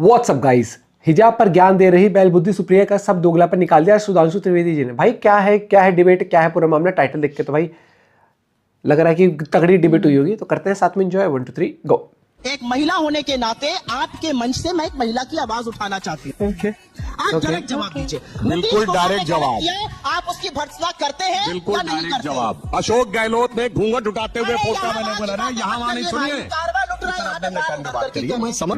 WhatsApp guys, हिजाब पर ज्ञान दे रही बैल बुद्धि सुप्रिया का सब दोगला पर निकाल दिया सुधांशु त्रिवेदी जी ने। भाई क्या है डिबेट, क्या है पूरा मामला? टाइटल देख के तो भाई लग रहा है कि तगड़ी डिबेट हुई होगी। तो करते हैं साथ में एंजॉय। 1 2 3 गो। एक महिला होने के नाते आपके मंच से मैं एक महिला की आवाज उठाना चाहती हूँ। आप डायरेक्ट जवाब दीजिए। बिल्कुल डायरेक्ट जवाब। आप उसकी भर्त्सना करते हैं? बिल्कुल डायरेक्ट जवाब। अशोक गहलोत ने घूंघट उठाते हुए पोस्टर मैंने बोला ना, यहाँ वहाँ नहीं सुनिए। मैं समझ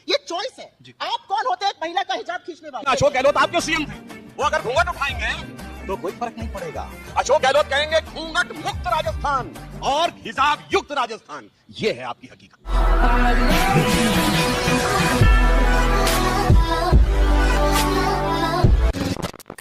ये चॉइस है। आप कौन होते हैं एक महिला का हिजाब खींचने वाले? अशोक गहलोत आपके सीएम थे, वो अगर घूंघट उठाएंगे तो कोई फर्क नहीं पड़ेगा। अशोक गहलोत कहेंगे घूंघट मुक्त राजस्थान और हिजाब युक्त राजस्थान, ये है आपकी हकीकत।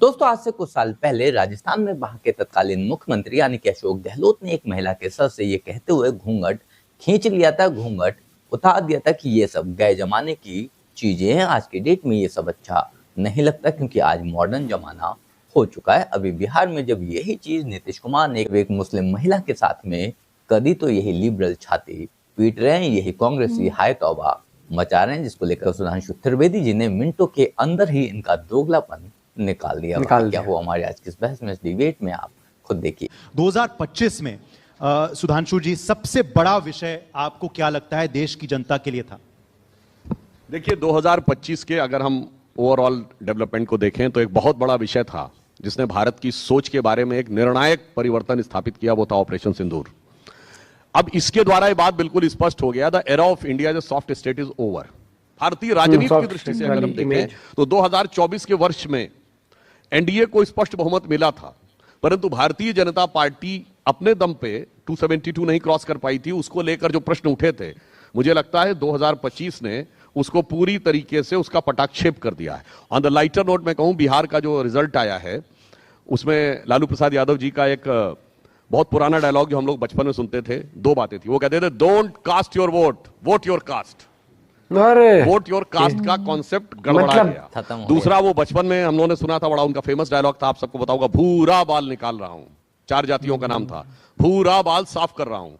दोस्तों, आज से कुछ साल पहले राजस्थान में वहां के तत्कालीन मुख्यमंत्री यानी कि अशोक गहलोत ने एक महिला के सर से ये कहते हुए घूंघट खींच लिया था, घूंघट उतार दिया था कि ये सब गए जमाने की चीजें हैं, आज की डेट में ये सब अच्छा नहीं लगता क्योंकि आज मॉडर्न जमाना हो चुका है। अभी बिहार में जब यही चीज नीतीश कुमार ने एक मुस्लिम महिला के साथ में करी तो यही लिबरल छाती पीट रहे हैं, यही कांग्रेसी हाय तौबा मचा रहे हैं, जिसको लेकर सुधांशु त्रिवेदी जी ने मिनटों के अंदर ही इनका दोगलापन निकाल दिया। क्या हुआ हमारे आज की इस बहस में, इस डिबेट में, आप खुद देखिए। 2025 में सुधांशु जी, सबसे बड़ा विषय आपको क्या लगता है देश की जनता के लिए था? देखिए, 2025 के अगर हम ओवरऑल डेवलपमेंट को देखें तो एक बहुत बड़ा विषय था जिसने भारत की सोच के बारे में एक निर्णायक परिवर्तन स्थापित किया, वो था ऑपरेशन सिंदूर। अब इसके द्वारा ये बात बिल्कुल स्पष्ट हो गया, the era of India as soft state is over. भारतीय राजनीति की दृष्टि से अगर हम देखें तो 2024 के वर्ष में एनडीए को स्पष्ट बहुमत मिला था, परंतु भारतीय जनता पार्टी अपने दम पे 272 नहीं क्रॉस कर पाई थी। उसको लेकर जो प्रश्न उठे थे, मुझे लगता है 2025 ने उसको पूरी तरीके से उसका पटाक्षेप कर दिया है। ऑन द लाइटर नोट मैं कहूं, बिहार का जो रिजल्ट आया है उसमें लालू प्रसाद यादव जी का एक बहुत पुराना डायलॉग जो हम लोग बचपन में सुनते थे, दो बातें थी। वो कहते थे, don't cast your vote, vote your caste. Vote your caste का कॉन्सेप्ट गड़बड़ा गया। दूसरा, वो बचपन में हम लोगों ने सुना था, बड़ा उनका फेमस डायलॉग था, आप सबको बताऊंगा, भूरा बाल निकाल रहा हूं। 4 जातियों का नाम था, भूरा बाल साफ कर रहा हूं।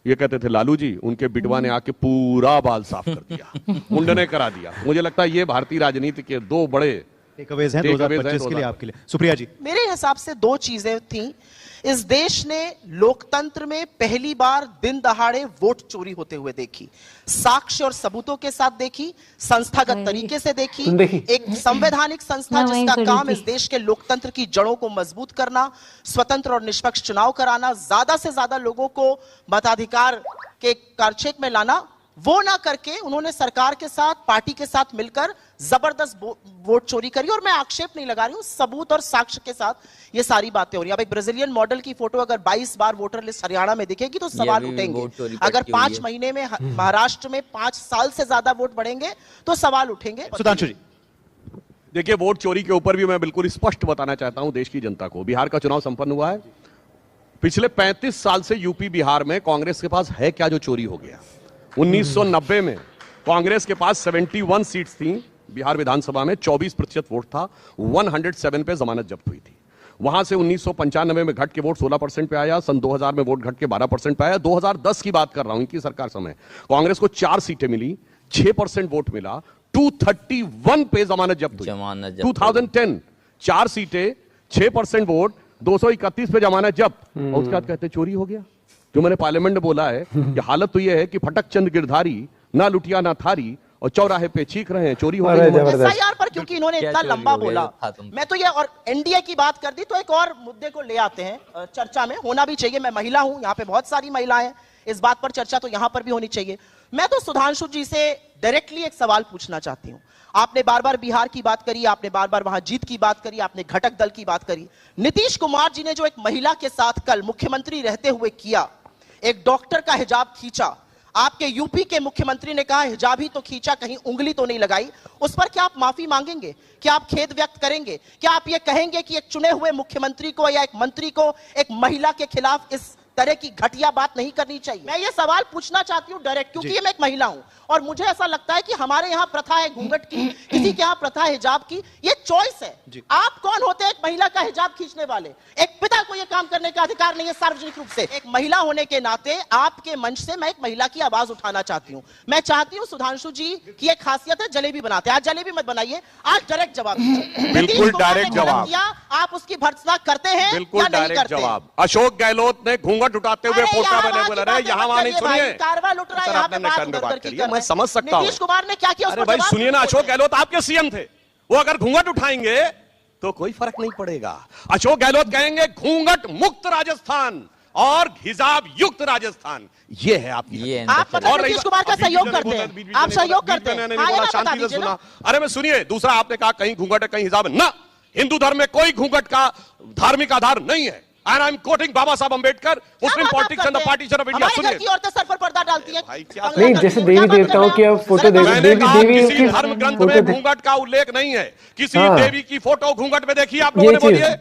ये कहते थे लालू जी, उनके बिटवा ने आके पूरा बाल साफ कर दिया, मुंडने करा दिया। मुझे लगता है ये भारतीय राजनीति के दो बड़े टेकअवेज हैं 2025 के लिए आपके लिए। सुप्रिया जी, मेरे हिसाब से 2 चीजें थी। इस देश ने लोकतंत्र में पहली बार दिन दहाड़े वोट चोरी होते हुए देखी, साक्ष्य और सबूतों के साथ देखी, संस्थागत तरीके से देखी। एक संवैधानिक संस्था जिसका काम इस देश के लोकतंत्र की जड़ों को मजबूत करना, स्वतंत्र और निष्पक्ष चुनाव कराना, ज्यादा से ज्यादा लोगों को मताधिकार के कारछेक में लाना, वो ना करके उन्होंने सरकार के साथ, पार्टी के साथ मिलकर जबरदस्त वोट चोरी करी। और मैं आक्षेप नहीं लगा रही हूं, सबूत और साक्ष्य के साथ ये सारी बातें हो रही हैं। अब एक ब्राजीलियन मॉडल की फोटो अगर 22 बार वोटर लिस्ट हरियाणा में दिखेगी तो सवाल उठेंगे। अगर 5 महीने में महाराष्ट्र में 5 साल से ज्यादा वोट बढ़ेंगे तो सवाल उठेंगे। सुधांशु जी, देखिए, वोट चोरी के ऊपर भी मैं बिल्कुल स्पष्ट बताना चाहता हूं देश की जनता को। बिहार का चुनाव संपन्न हुआ है, पिछले 35 साल से यूपी बिहार में कांग्रेस के पास है क्या जो चोरी हो गया? 1990 में कांग्रेस के पास 71 सीट्स थी बिहार विधानसभा में, 24% वोट था, 107 पे जमानत जब्त हुई थी। वहां से 1995 में घट के वोट 16% पे आया, सन 2000 में वोट घट के 12% पे आया। 2010 की बात कर रहा हूं, इनकी सरकार समय कांग्रेस को 4 सीटें मिली, 6% वोट मिला, 231 पे जमानत जब्त हुई। 2010 4 सीटें, 6% वोट, 231 पे जमानत जब्त, और उसके बाद कहते चोरी हो गया। जो मैंने पार्लियामेंट में बोला है कि हालत तो यह है कि फटक चंद गिरधारी, ना लुटिया ना थारी, और चौराहे पे चीख रहे हैं चोरी हो गई। एफआईआर पर क्योंकि इन्होंने इतना लंबा बोला, मैं तो ये और एनडीए की बात कर दी तो एक और मुद्दे को ले आते हैं, चर्चा में होना भी चाहिए। मैं महिला हूं, यहाँ पे बहुत सारी महिलाएं हैं, इस बात पर चर्चा तो यहाँ पर भी होनी चाहिए। मैं तो सुधांशु जी से डायरेक्टली एक सवाल पूछना चाहती हूँ। आपने बार बार बिहार की बात करी, आपने बार बार वहां जीत की बात करी, आपने घटक दल की बात करी। नीतीश कुमार जी ने जो एक महिला के साथ कल मुख्यमंत्री रहते हुए किया, एक डॉक्टर का हिजाब खींचा, आपके यूपी के मुख्यमंत्री ने कहा हिजाब ही तो खींचा, कहीं उंगली तो नहीं लगाई, उस पर क्या आप माफी मांगेंगे? क्या आप खेद व्यक्त करेंगे? क्या आप ये कहेंगे कि एक चुने हुए मुख्यमंत्री को या एक मंत्री को एक महिला के खिलाफ इस तरह की घटिया बात नहीं करनी चाहिए। मैं ये सवाल पूछना चाहती हूँ डायरेक्ट, क्योंकि मैं एक महिला हूं और मुझे ऐसा लगता है कि हमारे यहाँ प्रथा है घूंघट की, किसी के यहाँ प्रथा है हिजाब की, ये चॉइस है। आप कौन होते हैं एक महिला का हिजाब खींचने वाले? एक पिता को ये काम करने का अधिकार नहीं है सार्वजनिक रूप से। एक महिला होने के नाते आपके मंच से मैं एक महिला की आवाज उठाना चाहती हूँ। मैं चाहती हूँ सुधांशु जी की एक खासियत है जलेबी बनाते हैं, आज जलेबी मत बनाइए, आज डायरेक्ट जवाब दीजिए। बिल्कुल डायरेक्ट जवाब। आप उसकी भर्त्सना करते हैं? बिल्कुल डायरेक्ट जवाब। अशोक गहलोत ने घूंघट उठाते हुए पोस्टर बने बोला रहे, यहाँ वहां नहीं सुनिए। कारवा लुट रहा है, यहाँ पे बात करिए। मैं समझ सकता हूँ। नीतीश कुमार ने क्या किया? अरे भाई सुनिए ना, अशोक गहलोत आपके सीएम थे, वो अगर घूंघट उठाएंगे तो कोई फर्क नहीं पड़ेगा। अशोक गहलोत कहेंगे घूंघट मुक्त राजस्थान और हिजाब युक्त राजस्थान, ये है आपकी। ये आप नीतीश कुमार का सहयोग करते हैं, आप सहयोग करते हैं। शांति से सुना। अरे मैं सुनिए, दूसरा आपने कहा कहीं घूंघट है कहीं हिजाब है। ना, हिंदू धर्म में कोई घूंघट का धार्मिक आधार नहीं है। And I'm quoting Baba Saheb Ambedkar, Muslim politics and the partition of India. सुनिए, की औरतें सर पर पर्दा डालती हैं। नहीं, जैसे देवी देवताओं की अब फोटो देवी किसी धर्म ग्रंथ में घूंघट का उल्लेख नहीं है। किसी देवी की फोटो घूंघट में देखी आप लोगों ने? बोलिए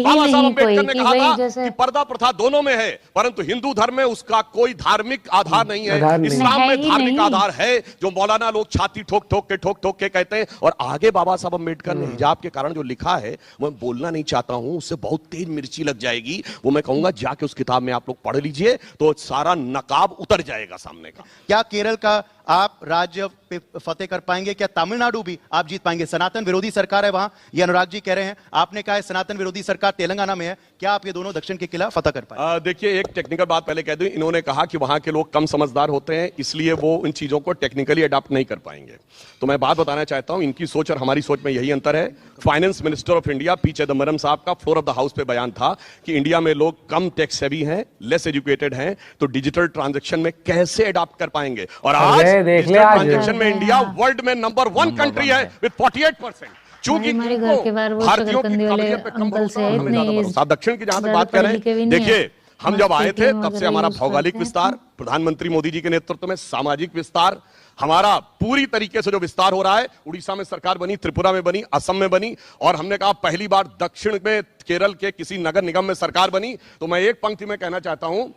बाबा साहब अंबेडकर ने कहा था कि पर्दा प्रथा दोनों में है, परंतु हिंदू धर्म में उसका कोई धार्मिक आधार नहीं है। इस्लाम में धार्मिक आधार है, जो मौलाना लोग छाती ठोक ठोक के कहते हैं। और आगे बाबा साहब अंबेडकर ने हिजाब के कारण जो लिखा है, मैं बोलना नहीं चाहता हूं, उससे बहुत तेज मिर्ची लग जाएगी। वो मैं कहूंगा जाके उस किताब में आप लोग पढ़ लीजिए, तो सारा नकाब उतर जाएगा सामने का। क्या केरल का आप राज्य पे फतेह कर पाएंगे? क्या तमिलनाडु भी आप जीत पाएंगे? सनातन विरोधी सरकार है वहां, ये अनुराग जी कह रहे हैं। आपने कहा है सनातन विरोधी सरकार तेलंगाना में है, क्या आप ये दोनों दक्षिण के किला फतेह कर पाएंगे? देखिए, एक टेक्निकल बात पहले कह दूं, इन्होंने कहा कि वहां के लोग कम समझदार होते हैं, इसलिए वो इन चीजों को टेक्निकली अडॉप्ट नहीं कर पाएंगे। तो मैं बात बताना चाहता हूं, इनकी सोच और हमारी सोच में यही अंतर है। Finance minister of India P Chidambaram साहब का फ्लोर ऑफ द हाउस पे बयान था कि इंडिया में लोग कम टैक्स सेवी हैं, लेस एजुकेटेड हैं, तो डिजिटल ट्रांजैक्शन में कैसे अडॉप्ट कर पाएंगे। और आज डिजिटल ट्रांजैक्शन में इंडिया वर्ल्ड में नंबर 1 कंट्री है विद 48%। चूंकि भारतीयों की काबिलियत पे कम भरोसा। दक्षिण की जहां तक बात कर रहे हैं, देखिए हम जब आए थे तब से हमारा भौगोलिक विस्तार, प्रधानमंत्री मोदी जी के नेतृत्व में सामाजिक विस्तार, हमारा पूरी तरीके से जो विस्तार हो रहा है। उड़ीसा में सरकार बनी, त्रिपुरा में बनी, असम में बनी, और हमने कहा पहली बार दक्षिण में केरल के किसी नगर निगम में सरकार बनी। तो मैं एक पंक्ति में कहना चाहता हूं,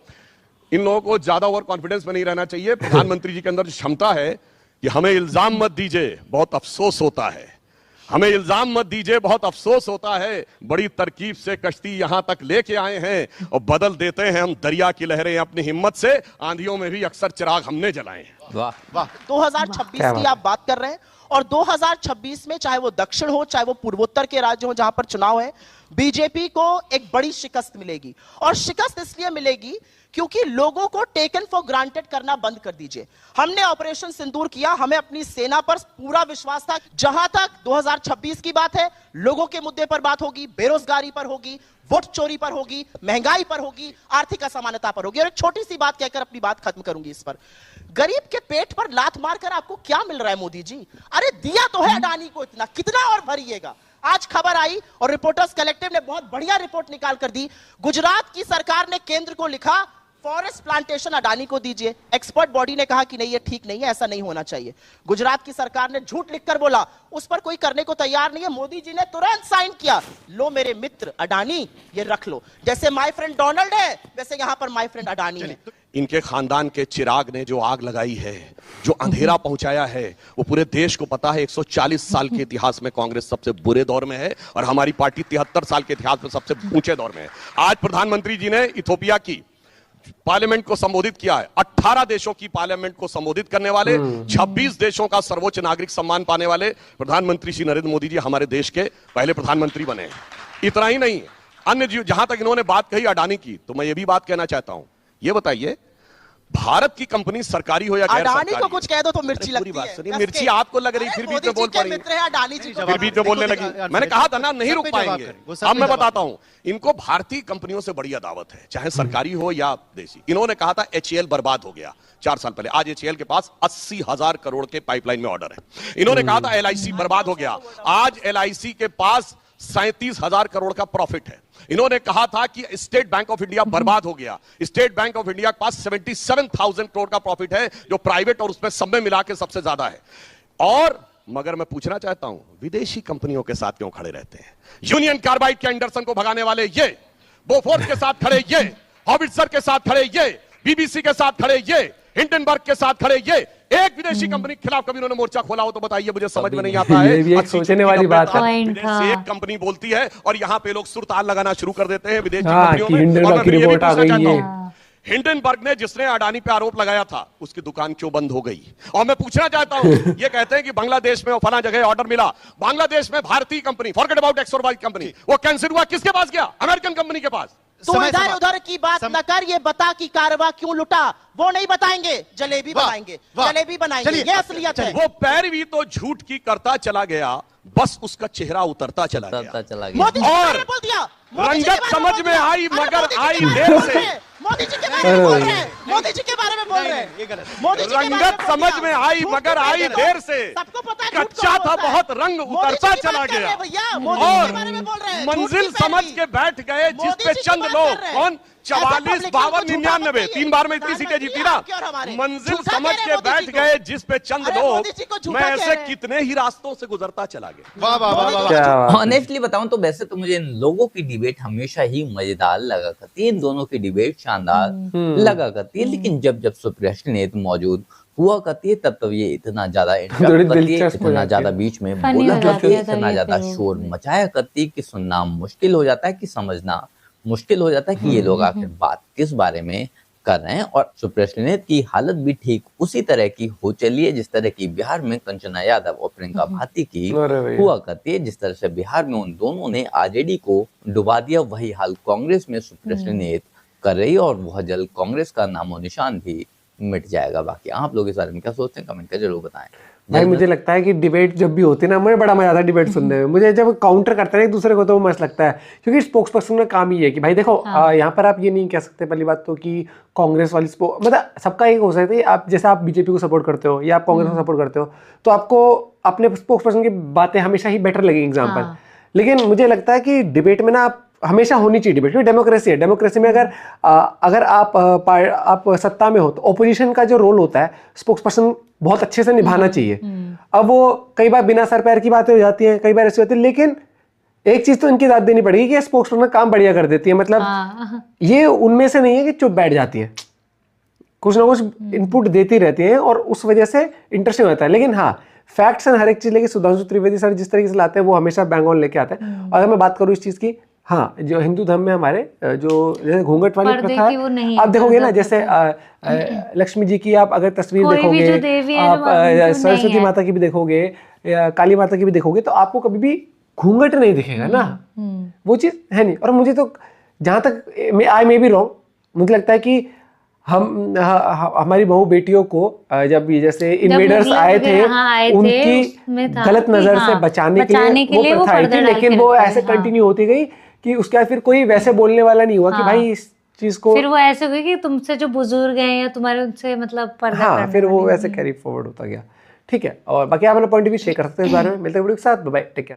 इन लोगों को ज्यादा ओवर कॉन्फिडेंस में नहीं रहना चाहिए। प्रधानमंत्री जी के अंदर जो क्षमता है कि हमें इल्जाम मत दीजिए, बहुत अफसोस होता है, हमें इल्जाम मत दीजिए, बहुत अफसोस होता है। बड़ी तरकीब से कश्ती यहां तक लेके आए हैं और बदल देते हैं हम दरिया की लहरें अपनी हिम्मत से। आंधियों में भी अक्सर चिराग हमने जलाए हैं। वाह वाह। 2026 की आप बात कर रहे हैं, और 2026 में चाहे वो दक्षिण हो चाहे वो पूर्वोत्तर के राज्य हो जहां पर चुनाव है, बीजेपी को एक बड़ी शिकस्त मिलेगी। और शिकस्त इसलिए मिलेगी क्योंकि लोगों को टेकन फॉर ग्रांटेड करना बंद कर दीजिए। हमने ऑपरेशन सिंदूर किया, हमें अपनी सेना पर पूरा विश्वास था। जहां तक 2026 की बात है, लोगों के मुद्दे पर बात होगी, बेरोजगारी पर होगी, वोट चोरी पर होगी, महंगाई पर होगी, आर्थिक असमानता पर होगी। और एक छोटी सी बात कहकर अपनी बात खत्म करूंगी इस पर। गरीब के पेट पर लात मारकर आपको क्या मिल रहा है मोदी जी? अरे दिया तो है अडानी को इतना, कितना और भरिएगा? आज खबर आई और रिपोर्टर्स कलेक्टिव ने बहुत बढ़िया रिपोर्ट निकाल कर दी। गुजरात की सरकार ने केंद्र को लिखा फॉरेस्ट प्लांटेशन अडानी को दीजिए। एक्सपर्ट बॉडी ने कहा कि नहीं, ये ठीक नहीं है, ऐसा नहीं होना चाहिए। गुजरात की सरकार ने झूठ लिखकर बोला, उस पर कोई करने को तैयार नहीं है। मोदी जी ने तुरंत साइन किया, लो मेरे मित्र अडानी, ये रख लो। जैसे माय फ्रेंड डोनाल्ड है, वैसे यहां पर माय फ्रेंड अडानी है। इनके खानदान के चिराग ने जो आग लगाई है, जो अंधेरा पहुंचाया है, वो पूरे देश को पता है। 140 साल के इतिहास में कांग्रेस सबसे बुरे दौर में है और हमारी पार्टी 73 साल के इतिहास में सबसे ऊंचे दौर में है। आज प्रधानमंत्री जी ने इथियोपिया की पार्लियामेंट को संबोधित किया है। 18 देशों की पार्लियामेंट को संबोधित करने वाले, 26 देशों का सर्वोच्च नागरिक सम्मान पाने वाले प्रधानमंत्री श्री नरेंद्र मोदी जी हमारे देश के पहले प्रधानमंत्री बने हैं। इतना ही नहीं, अन्य जहां तक इन्होंने बात कही अडानी की, तो मैं ये भी बात कहना चाहता हूं। ये बताइए, भारत की कंपनी सरकारी हो या गैर सरकारी, अडानी को कुछ कह दो तो मिर्ची लगती है। मिर्ची आपको लग रही, फिर बीच में बोल पा रही है, अडानी जी फिर बीच में बोलने लगी। मैंने कहा था ना, नहीं रुक पाएंगे। अब मैं बताता हूं, इनको भारतीय कंपनियों से बड़ी अदावत है, चाहे सरकारी हो या देशी। इन्होंने कहा था HAL बर्बाद हो गया 4 साल पहले, आज HAL के पास 80,000 करोड़ के पाइपलाइन में ऑर्डर है। इन्होंने कहा था LIC बर्बाद हो गया, आज LIC के पास 37,000 करोड़ का प्रॉफिट है। इन्होंने कहा था कि स्टेट बैंक ऑफ इंडिया बर्बाद हो गया, स्टेट बैंक ऑफ इंडिया के पास 77,000 करोड़ का प्रॉफिट है, जो प्राइवेट और उसमें सब में मिला के सबसे ज्यादा है। और मगर मैं पूछना चाहता हूं, विदेशी कंपनियों के साथ क्यों खड़े रहते हैं? यूनियन कार्बाइड के एंडरसन को भगाने वाले ये, बोफोर्स के साथ खड़े ये, हॉविट्जर के साथ खड़े ये, बीबीसी के साथ खड़े ये, हिंडनबर्ग के साथ खड़े ये, एक विदेशी कंपनी के खिलाफ कभी उन्होंने मोर्चा खोला हो तो बताइए, मुझे समझ में नहीं आता है। ये भी एक 80 सोचने वाली बात है। विदेश से एक कंपनी बोलती है और यहाँ पे लोग सुरताल लगाना शुरू कर देते हैं विदेशी हाँ, कंपनियों कि में। हिंडनबर्ग और मैं की फिर ये भी रिपोर्ट आ पूछना गई चाहता है। हूं, हिंडनबर्ग ने जिसने अडानी पे आरोप लगाया था उसकी दुकान क्यों बंद हो गई? और मैं पूछना चाहता हूं, ये कहते हैं कि बांग्लादेश में फला जगह ऑर्डर मिला, बांग्लादेश में भारतीय कंपनी, फॉरगेट अबाउट एक्स और वाई कंपनी, वो कैंसिल हुआ, किसके पास गया? अमेरिकन कंपनी के पास। तू इधर उधर की बात न कर, ये बता कि कारवा क्यों लुटा, वो नहीं बताएंगे, जलेबी बनाएंगे, जलेबी बनाएंगे, ये असलियत है। वो पैरवी तो झूठ की करता चला गया, बस उसका चेहरा उतरता चला गया। मोदी जी के और बारे में बोल दिया, मोदी जी के रंगत बारे समझ बोल में दिया। आई, अरे मगर मोदी जी आई के बारे देर में बोल से। रहे हैं, मोदी जी के बारे में बोल रहे हैं, मोदी जी के बारे में बोल रहे हैं, ये गलत है। मोदी जी के बारे में रंगत बोल समझ दिया। में आई, झूठ मगर के आई बारे में देर से। सबको पता है झूठ कच्चा कौन था, बोलता है। बहुत रंग मोदी उतरता जी की चला बात कर रहे गया। हैं भैया, मोदी जी के बारे में बोल रहे हैं, झूठ मंजिल की समझ पैरवी। के बैठ गए जिस मोदी पे जी की चंद बात लोग, कर रहे हैं। कौन 44, 52, 99, 3 बार में इतनी सीटें जीती ना। मंजिल समझ के बैठ गए जिस पे चंद लोग, मैं ऐसे कितने ही रास्तों से गुजरता चला गया। वाह वाह वाह वाह। क्या बात है। ऑनेस्टली बताऊं तो वैसे तो मुझे इन लोगों की डिबेट हमेशा ही मजेदार लगा करती है, इन दोनों की डिबेट शानदार लगा करती है, लेकिन जब जब सुप्रिया नेत्र मौजूद हुआ करती है तब ये इतना ज्यादा interrupt थोड़ी करती है, दिलचस्प हो इतना जाती ज्यादा है। बीच में Funny बोला हो करती जाती है, है इतना तभी ज्यादा तो। शोर मचाया करती है कि सुनना मुश्किल हो जाता है, कि समझना मुश्किल हो जाता है कि ये लोग आखिर बात किस बारे में कर रहे हैं। और सुप्रिया नेत्र की हालत भी ठीक उसी तरह की हो चली है जिस तरह की बिहार में कंचना यादव और प्रियंका भाटी की अरे भैया। हुआ करती है। जिस तरह से बिहार में उन दोनों ने आरजेडी को डुबा दिया, वही हाल कांग्रेस में सुप्रिया नेत्र कर रही है और बहुत जल्द कांग्रेस का नामो निशान भी मिट जाएगा। बाकी आप लोग इस बारे में क्या सोचते हैं, कमेंट करके जरूर बताएं। भाई मुझे लगता है कि डिबेट जब भी होती है ना, मुझे बड़ा मजा आता है डिबेट सुनने में। मुझे जब काउंटर करते हैं एक दूसरे को तो वो मस्त लगता है, क्योंकि स्पोक्स पर्सन का काम ही है कि भाई देखो यहाँ पर आप ये नहीं कह सकते पहली बात तो कि कांग्रेस वाली मतलब सबका एक हो सकता है, आप जैसे आप बीजेपी को सपोर्ट करते हो या आप कांग्रेस को सपोर्ट करते हो तो आपको अपने स्पोक्स पर्सन की बातें हमेशा ही बेटर लगेंगी एग्जाम्पल। लेकिन मुझे लगता है कि डिबेट में ना आप हमेशा होनी चाहिए डिबेट, क्योंकि डेमोक्रेसी है। डेमोक्रेसी में अगर आप सत्ता में हो तो ओपोजिशन का जो रोल होता है स्पोक्स पर्सन बहुत अच्छे से निभाना चाहिए। अब वो कई बार बिना सर पैर की बातें हो जाती हैं, कई बार ऐसी होती है, लेकिन एक चीज तो इनकी दाद देनी पड़ेगी कि स्पोक्स पर्सन काम बढ़िया कर देती है। मतलब ये उनमें से नहीं है कि चुप बैठ जाती है, कुछ ना कुछ इनपुट देती रहती हैं और उस वजह से इंटरेस्टिंग होता है। लेकिन हाँ, फैक्ट्स एंड हर एक चीज लेके सुधांशु त्रिवेदी सर जिस तरीके से लाते हैं वो हमेशा बैंग ऑन लेके आते हैं। अगर मैं बात करूँ इस चीज की, हाँ, जो हिंदू धर्म में हमारे जो जैसे घूंघट वाली पर्दे प्रथा की वो नहीं आप है, देखोगे ना, पर्दा जैसे लक्ष्मी जी की आप अगर तस्वीर कोई भी जो देखोगे, देवी है आप ना, वो नहीं सरस्वती है। माता की भी देखोगे या काली माता की भी देखोगे तो आपको कभी भी घूंघट नहीं दिखेगा ना, वो चीज है नहीं। और मुझे तो जहां तक आई मे बी रॉन्ग, मुझे लगता है कि हमारी बहू बेटियों को जब ये जैसे इन्वेडर्स मुगल आए थे वगैरह आए थे, उनकी उसमें था गलत कि नजर से हाँ, बचाने के लिए वो वो प्रथा आई पर्दा थी, डाल लेकिन के वो रखते ऐसे हैं, हाँ। कंटिन्यू होती गई कि उसके बाद फिर कोई वैसे बोलने वाला नहीं हुआ कि भाई इस चीज को, फिर वो ऐसे हुई कि तुमसे जो बुजुर्ग हैं या तुम्हारे उनसे मतलब पर्दा हाँ, करने फिर वो वाले। वैसे कैरी फॉरवर्ड होता गया। ठीक है, और बाकी आप अपना पॉइंट भी शेयर कर सकते हैं इस बारे में। मिलते हैं वीडियो के साथ, बाय, टेक केयर।